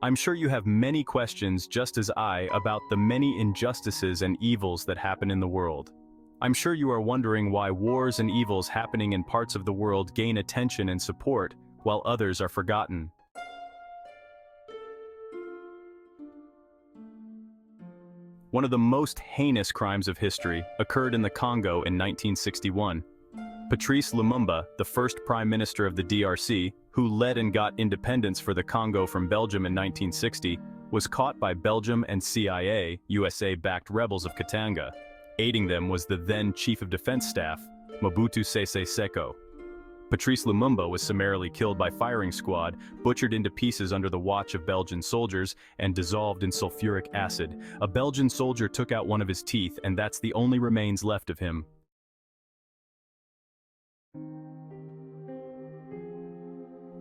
I'm sure you have many questions, just as I, about the many injustices and evils that happen in the world. I'm sure you are wondering why wars and evils happening in parts of the world gain attention and support, while others are forgotten. One of the most heinous crimes of history occurred in the Congo in 1961. Patrice Lumumba, the first Prime Minister of the DRC, who led and got independence for the Congo from Belgium in 1960, was caught by Belgium and CIA, USA-backed rebels of Katanga. Aiding them was the then Chief of Defense Staff, Mobutu Sese Seko. Patrice Lumumba was summarily killed by firing squad, butchered into pieces under the watch of Belgian soldiers, and dissolved in sulfuric acid. A Belgian soldier took out one of his teeth, and that's the only remains left of him.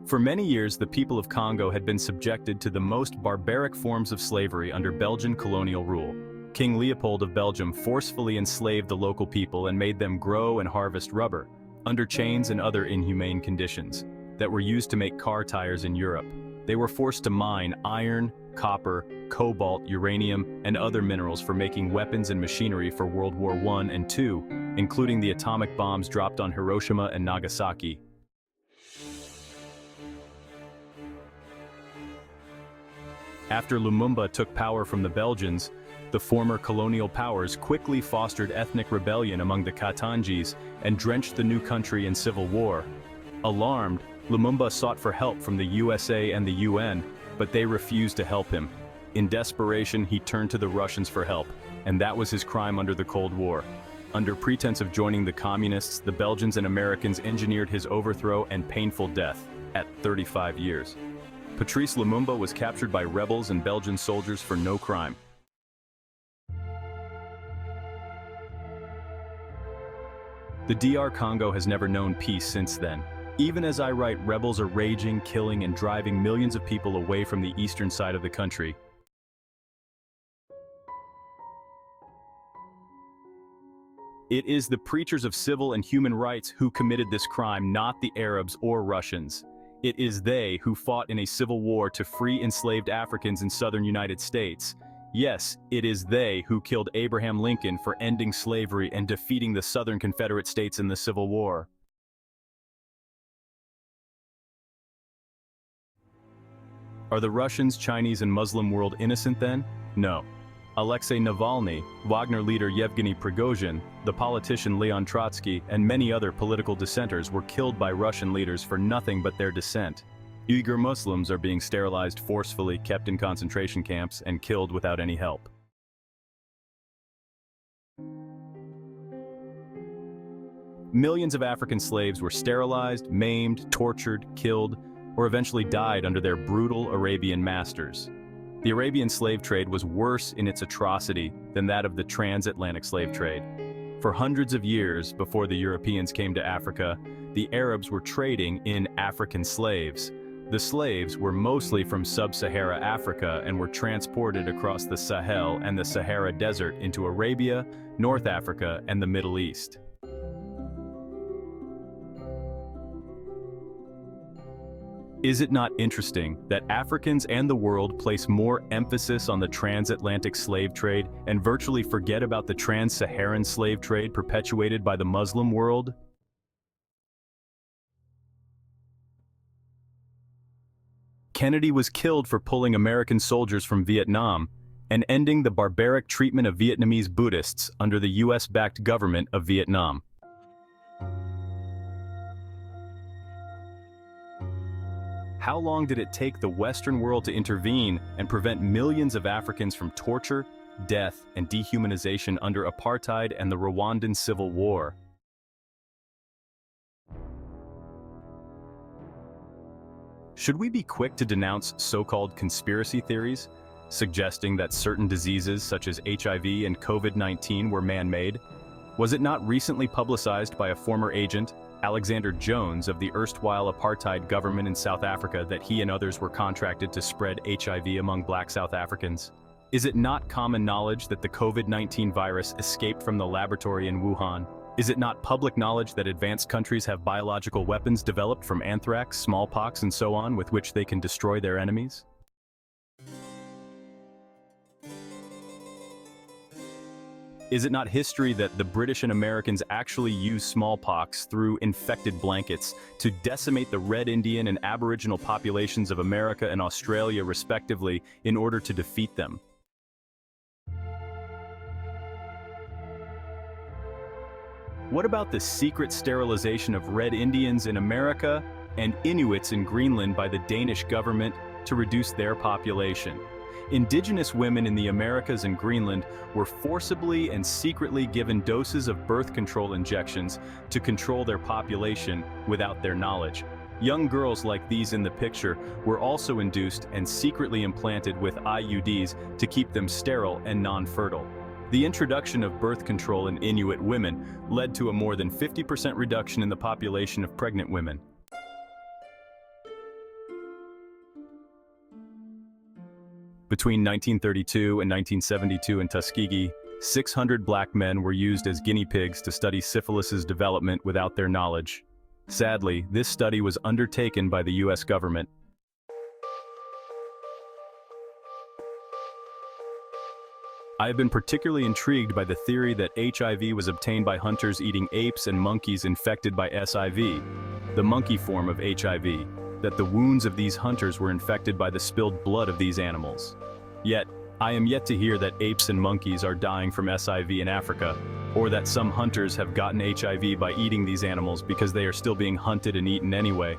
For many years, the people of Congo had been subjected to the most barbaric forms of slavery under Belgian colonial rule. King Leopold of Belgium forcefully enslaved the local people and made them grow and harvest rubber, under chains and other inhumane conditions, that were used to make car tires in Europe. They were forced to mine iron, copper, cobalt, uranium, and other minerals for making weapons and machinery for World War I and II, including the atomic bombs dropped on Hiroshima and Nagasaki. After Lumumba took power from the Belgians, the former colonial powers quickly fostered ethnic rebellion among the Katangis and drenched the new country in civil war. Alarmed, Lumumba sought for help from the USA and the UN, but they refused to help him. In desperation, he turned to the Russians for help, and that was his crime under the Cold War. Under pretense of joining the communists, the Belgians and Americans engineered his overthrow and painful death at 35 years. Patrice Lumumba was captured by rebels and Belgian soldiers for no crime. The DR Congo has never known peace since then. Even as I write, rebels are raging, killing, and driving millions of people away from the eastern side of the country. It is the preachers of civil and human rights who committed this crime, not the Arabs or Russians. It is they who fought in a civil war to free enslaved Africans in southern United States. Yes, it is they who killed Abraham Lincoln for ending slavery and defeating the Southern Confederate States in the Civil War. Are the Russians, Chinese, and Muslim world innocent then? No. Alexei Navalny, Wagner leader Yevgeny Prigozhin, the politician Leon Trotsky, and many other political dissenters were killed by Russian leaders for nothing but their dissent. Uyghur Muslims are being sterilized forcefully, kept in concentration camps, and killed without any help. Millions of African slaves were sterilized, maimed, tortured, killed, or eventually died under their brutal Arabian masters. The Arabian slave trade was worse in its atrocity than that of the transatlantic slave trade. For hundreds of years before the Europeans came to Africa, the Arabs were trading in African slaves. The slaves were mostly from sub-Sahara Africa and were transported across the Sahel and the Sahara Desert into Arabia, North Africa, and the Middle East. Is it not interesting that Africans and the world place more emphasis on the transatlantic slave trade and virtually forget about the trans-Saharan slave trade perpetuated by the Muslim world? Kennedy was killed for pulling American soldiers from Vietnam and ending the barbaric treatment of Vietnamese Buddhists under the US-backed government of Vietnam. How long did it take the Western world to intervene and prevent millions of Africans from torture, death, and dehumanization under apartheid and the Rwandan Civil War? Should we be quick to denounce so-called conspiracy theories, suggesting that certain diseases such as HIV and COVID-19 were man-made? Was it not recently publicized by a former agent, Alexander Jones of the erstwhile apartheid government in South Africa, that he and others were contracted to spread HIV among black South Africans? Is it not common knowledge that the COVID-19 virus escaped from the laboratory in Wuhan? Is it not public knowledge that advanced countries have biological weapons developed from anthrax, smallpox, and so on with which they can destroy their enemies? Is it not history that the British and Americans actually used smallpox through infected blankets to decimate the Red Indian and Aboriginal populations of America and Australia respectively in order to defeat them? What about the secret sterilization of Red Indians in America and Inuits in Greenland by the Danish government to reduce their population? Indigenous women in the Americas and Greenland were forcibly and secretly given doses of birth control injections to control their population without their knowledge. Young girls like these in the picture were also induced and secretly implanted with IUDs to keep them sterile and non-fertile. The introduction of birth control in Inuit women led to a more than 50% reduction in the population of pregnant women. Between 1932 and 1972 in Tuskegee, 600 black men were used as guinea pigs to study syphilis's development without their knowledge. Sadly, this study was undertaken by the US government. I have been particularly intrigued by the theory that HIV was obtained by hunters eating apes and monkeys infected by SIV, the monkey form of HIV, that the wounds of these hunters were infected by the spilled blood of these animals. Yet, I am yet to hear that apes and monkeys are dying from SIV in Africa, or that some hunters have gotten HIV by eating these animals because they are still being hunted and eaten anyway.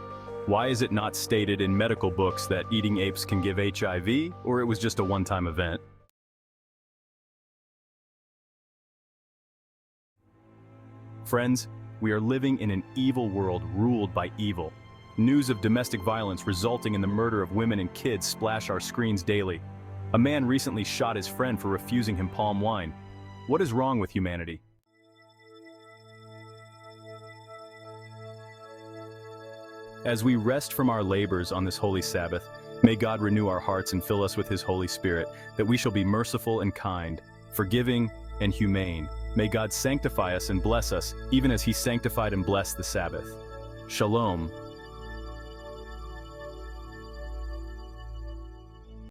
Why is it not stated in medical books that eating apes can give HIV, or it was just a one-time event? Friends, we are living in an evil world ruled by evil. News of domestic violence resulting in the murder of women and kids splash our screens daily. A man recently shot his friend for refusing him palm wine. What is wrong with humanity? As we rest from our labors on this holy Sabbath, may God renew our hearts and fill us with His Holy Spirit, that we shall be merciful and kind, forgiving and humane. May God sanctify us and bless us, even as He sanctified and blessed the Sabbath. Shalom.